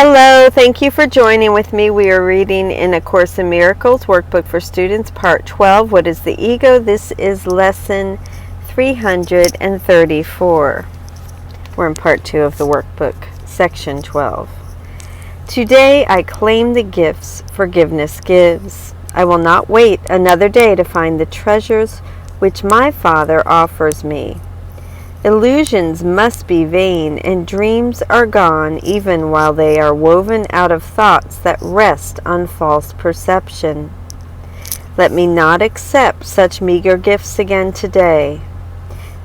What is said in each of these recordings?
Hello, thank you for joining with me. We are reading in A Course in Miracles, Workbook for Students, Part 12, What is the Ego? This is Lesson 334. We're in Part 2 of the workbook, Section 12. Today I claim the gifts forgiveness gives. I will not wait another day to find the treasures which my Father offers me. Illusions must be vain, and dreams are gone even while they are woven out of thoughts that rest on false perception. Let me not accept such meager gifts again today.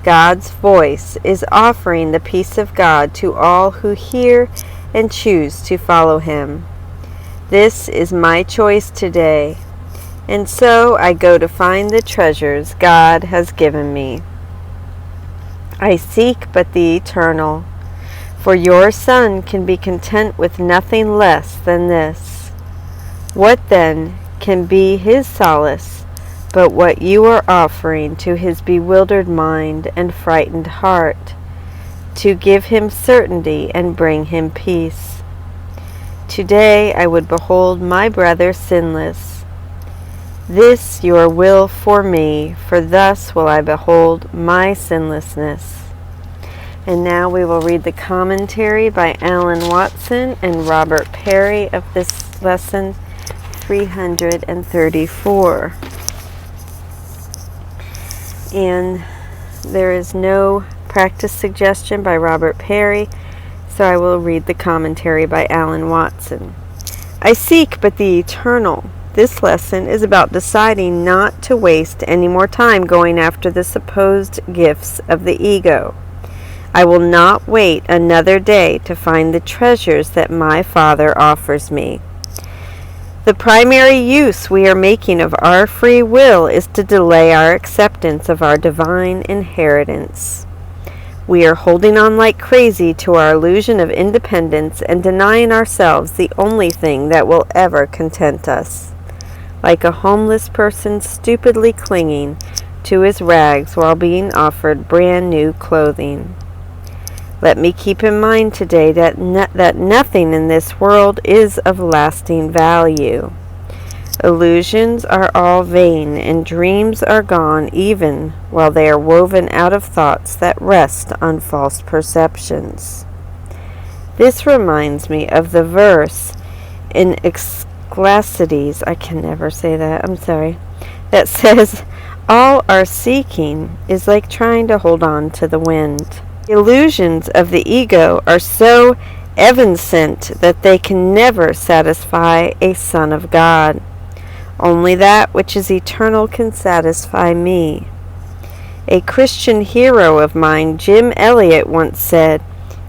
God's voice is offering the peace of God to all who hear and choose to follow Him. This is my choice today, and so I go to find the treasures God has given me. I seek but the eternal, for your Son can be content with nothing less than this. What then can be his solace but what you are offering to his bewildered mind and frightened heart, to give him certainty and bring him peace? Today I would behold my brother sinless. This your will for me, for thus will I behold my sinlessness. And now we will read the commentary by Alan Watson and Robert Perry of this lesson 334. And there is no practice suggestion by Robert Perry, so I will read the commentary by Alan Watson. I seek but the eternal. This lesson is about deciding not to waste any more time going after the supposed gifts of the ego. I will not wait another day to find the treasures that my Father offers me. The primary use we are making of our free will is to delay our acceptance of our divine inheritance. We are holding on like crazy to our illusion of independence and denying ourselves the only thing that will ever content us. Like a homeless person stupidly clinging to his rags while being offered brand new clothing. Let me keep in mind today that nothing in this world is of lasting value. Illusions are all vain, and dreams are gone even while they are woven out of thoughts that rest on false perceptions. This reminds me of the verse in Ecclesiastes, I can never say that, I'm sorry, that says, all our seeking is like trying to hold on to the wind. The illusions of the ego are so evanescent that they can never satisfy a son of God. Only that which is eternal can satisfy me. A Christian hero of mine, Jim Elliot, once said,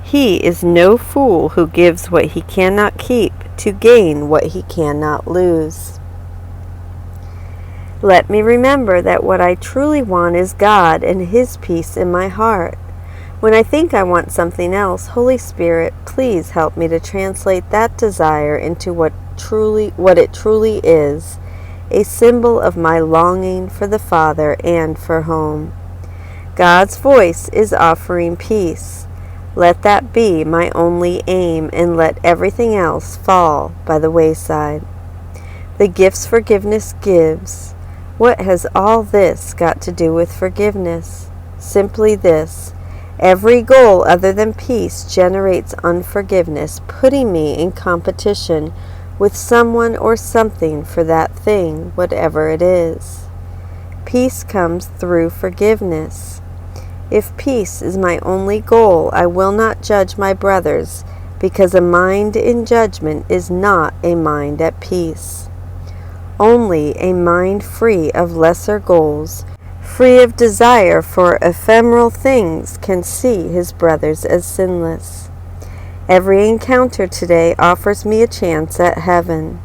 "He is no fool who gives what he cannot keep to gain what he cannot lose." Let me remember that what I truly want is God and His peace in my heart. When I think I want something else, Holy Spirit, please help me to translate that desire into what it truly is, a symbol of my longing for the Father and for home. God's voice is offering peace. Let that be my only aim, and let everything else fall by the wayside. The gifts forgiveness gives. What has all this got to do with forgiveness? Simply this. Every goal other than peace generates unforgiveness, putting me in competition with someone or something for that thing, whatever it is. Peace comes through forgiveness. If peace is my only goal, I will not judge my brothers, because a mind in judgment is not a mind at peace. Only a mind free of lesser goals, free of desire for ephemeral things, can see his brothers as sinless. Every encounter today offers me a chance at heaven.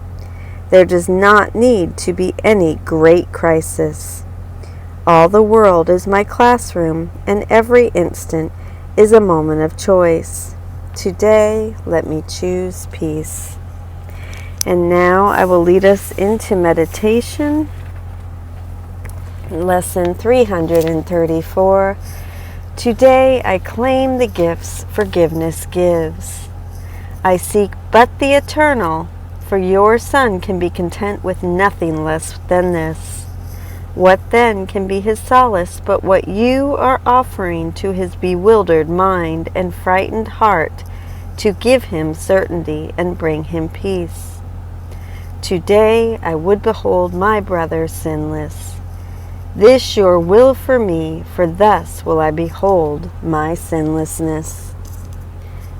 There does not need to be any great crisis. All the world is my classroom, and every instant is a moment of choice. Today, let me choose peace. And now I will lead us into meditation. Lesson 334. Today I claim the gifts forgiveness gives. I seek but the eternal, for your Son can be content with nothing less than this. What then can be his solace but what you are offering to his bewildered mind and frightened heart to give him certainty and bring him peace? Today I would behold my brother sinless. This your will for me, for thus will I behold my sinlessness.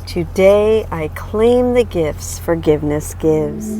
Today I claim the gifts forgiveness gives.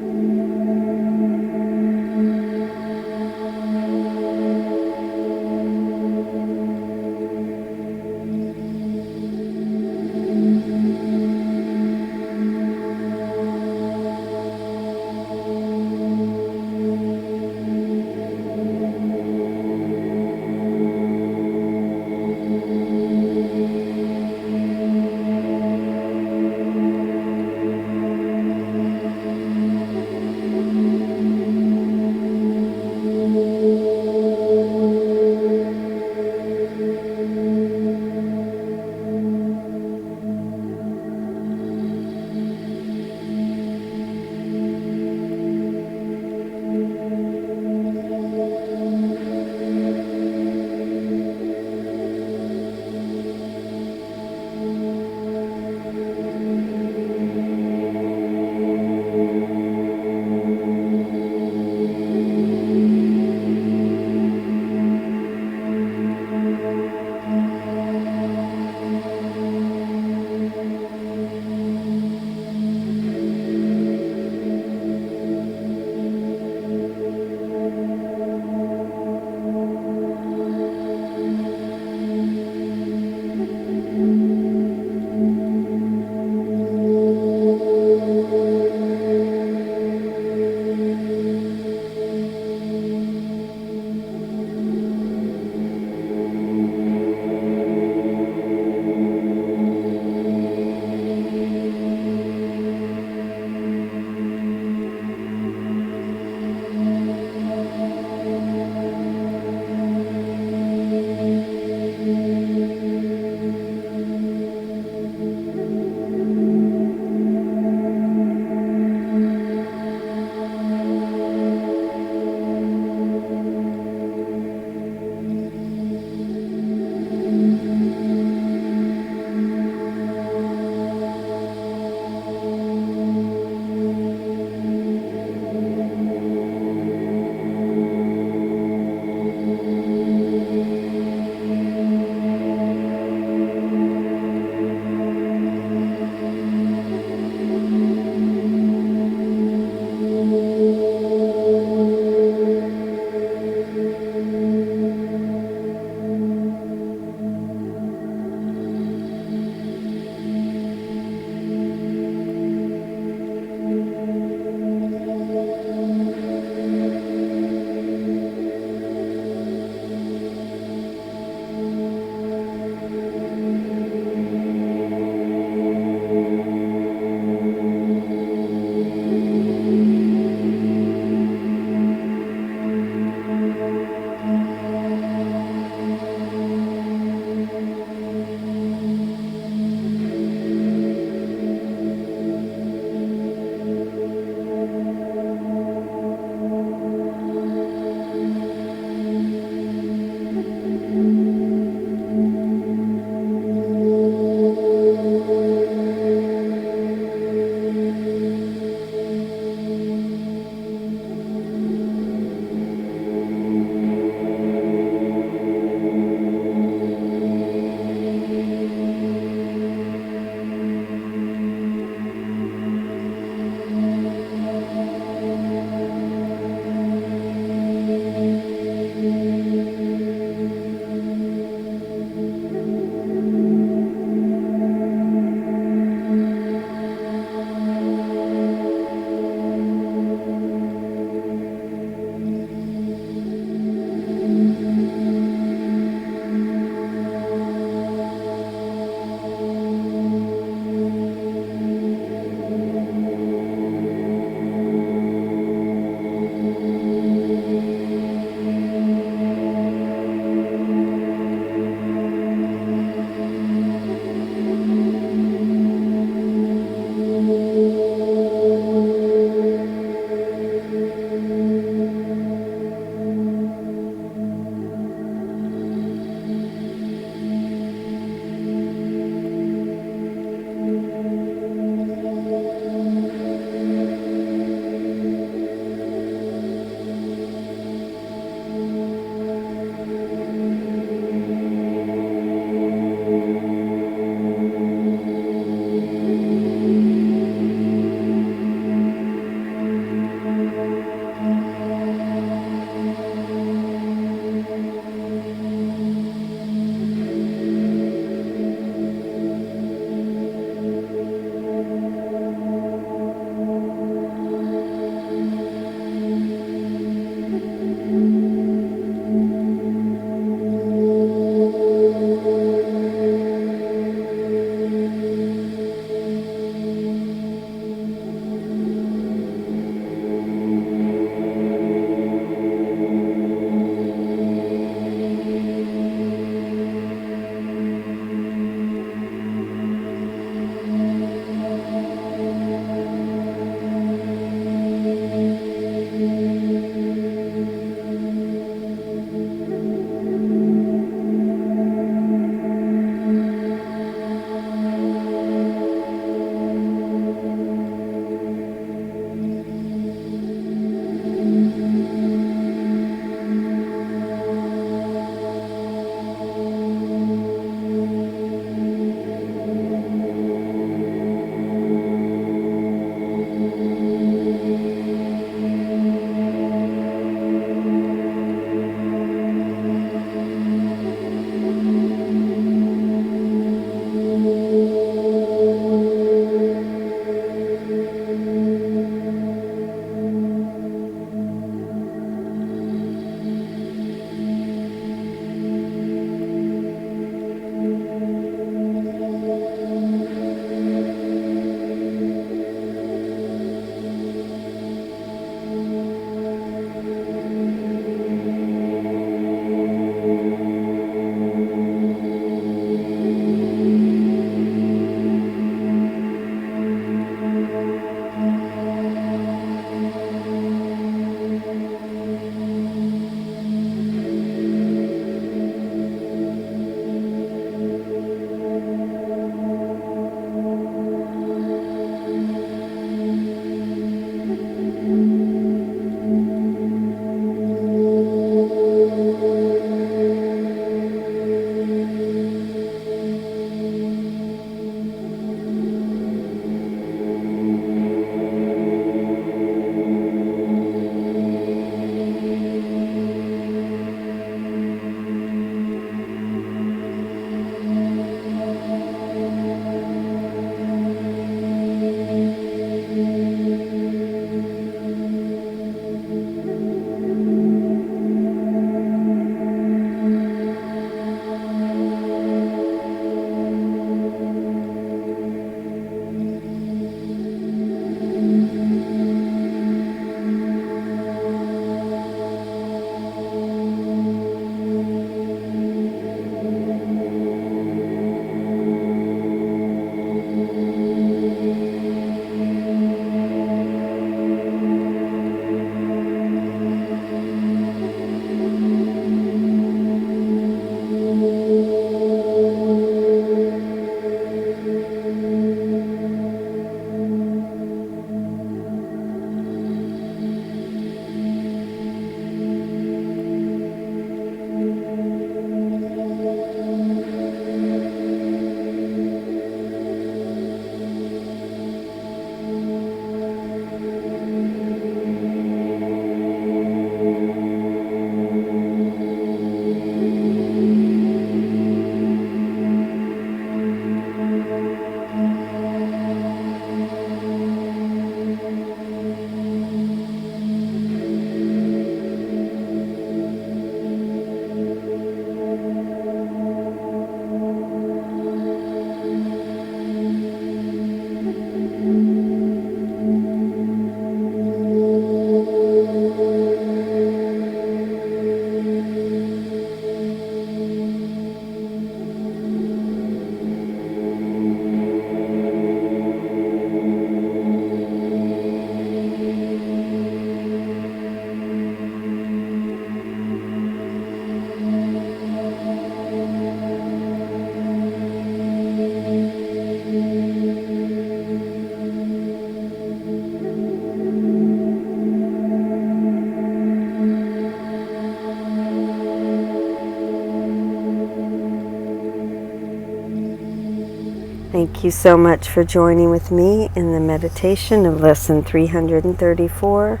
Thank you so much for joining with me in the meditation of Lesson 334.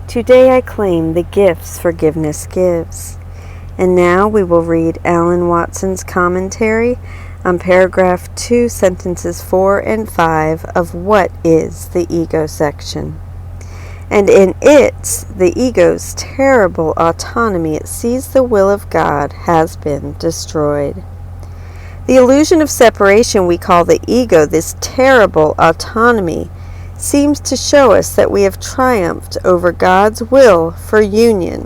Today I claim the gifts forgiveness gives. And now we will read Alan Watson's commentary on paragraph 2, sentences 4 and 5 of What is the Ego section. And in it, the ego's terrible autonomy, it sees the will of God has been destroyed. The illusion of separation we call the ego, this terrible autonomy, seems to show us that we have triumphed over God's will for union.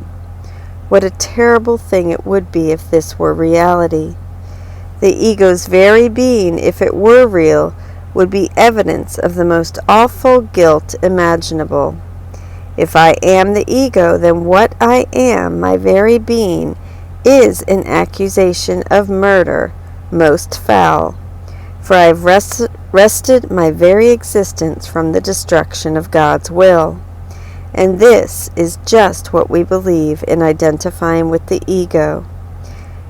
What a terrible thing it would be if this were reality. The ego's very being, if it were real, would be evidence of the most awful guilt imaginable. If I am the ego, then what I am, my very being, is an accusation of murder, most foul, for I have wrested my very existence from the destruction of God's will. And this is just what we believe in identifying with the ego.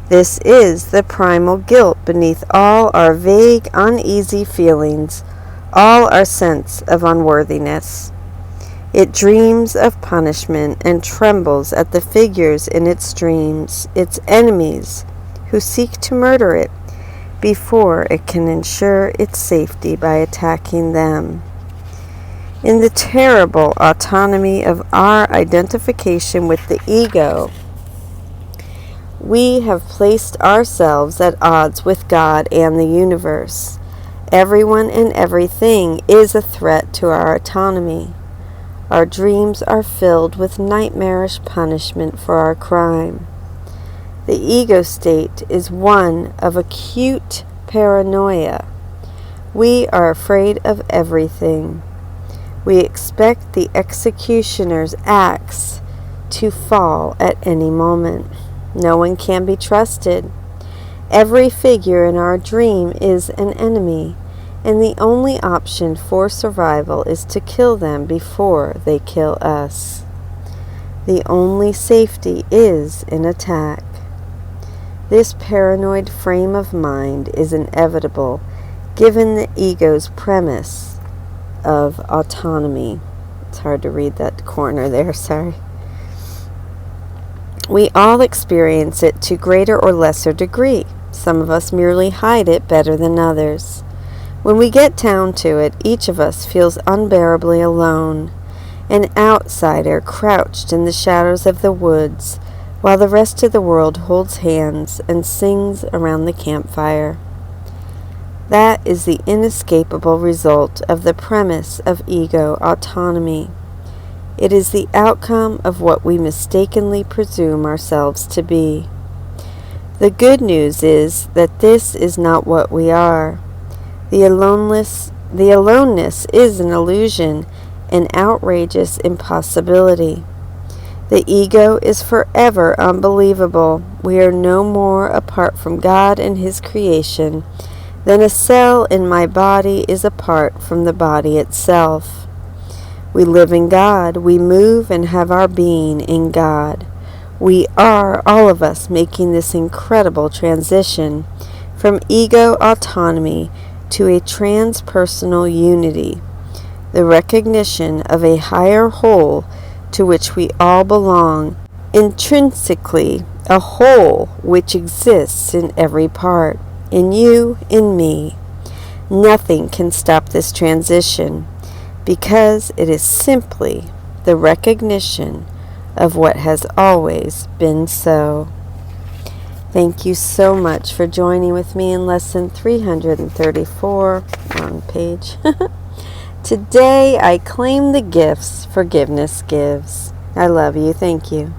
This is the primal guilt beneath all our vague, uneasy feelings, all our sense of unworthiness. It dreams of punishment and trembles at the figures in its dreams, its enemies, who seek to murder it before it can ensure its safety by attacking them. In the terrible autonomy of our identification with the ego, we have placed ourselves at odds with God and the universe. Everyone and everything is a threat to our autonomy. Our dreams are filled with nightmarish punishment for our crime. The ego state is one of acute paranoia. We are afraid of everything. We expect the executioner's axe to fall at any moment. No one can be trusted. Every figure in our dream is an enemy, and the only option for survival is to kill them before they kill us. The only safety is an attack. This paranoid frame of mind is inevitable, given the ego's premise of autonomy. It's hard to read that corner there, sorry. We all experience it to greater or lesser degree. Some of us merely hide it better than others. When we get down to it, each of us feels unbearably alone, an outsider crouched in the shadows of the woods, while the rest of the world holds hands and sings around the campfire. That is the inescapable result of the premise of ego autonomy. It is the outcome of what we mistakenly presume ourselves to be. The good news is that this is not what we are. The aloneness is an illusion, an outrageous impossibility. The ego is forever unbelievable. We are no more apart from God and His creation than a cell in my body is apart from the body itself. We live in God. We move and have our being in God. We are, all of us, making this incredible transition from ego autonomy to a transpersonal unity, the recognition of a higher whole to which we all belong, intrinsically a whole which exists in every part, in you, in me. Nothing can stop this transition, because it is simply the recognition of what has always been so. Thank you so much for joining with me in Lesson 334, wrong page. Today I claim the gifts forgiveness gives. I love you. Thank you.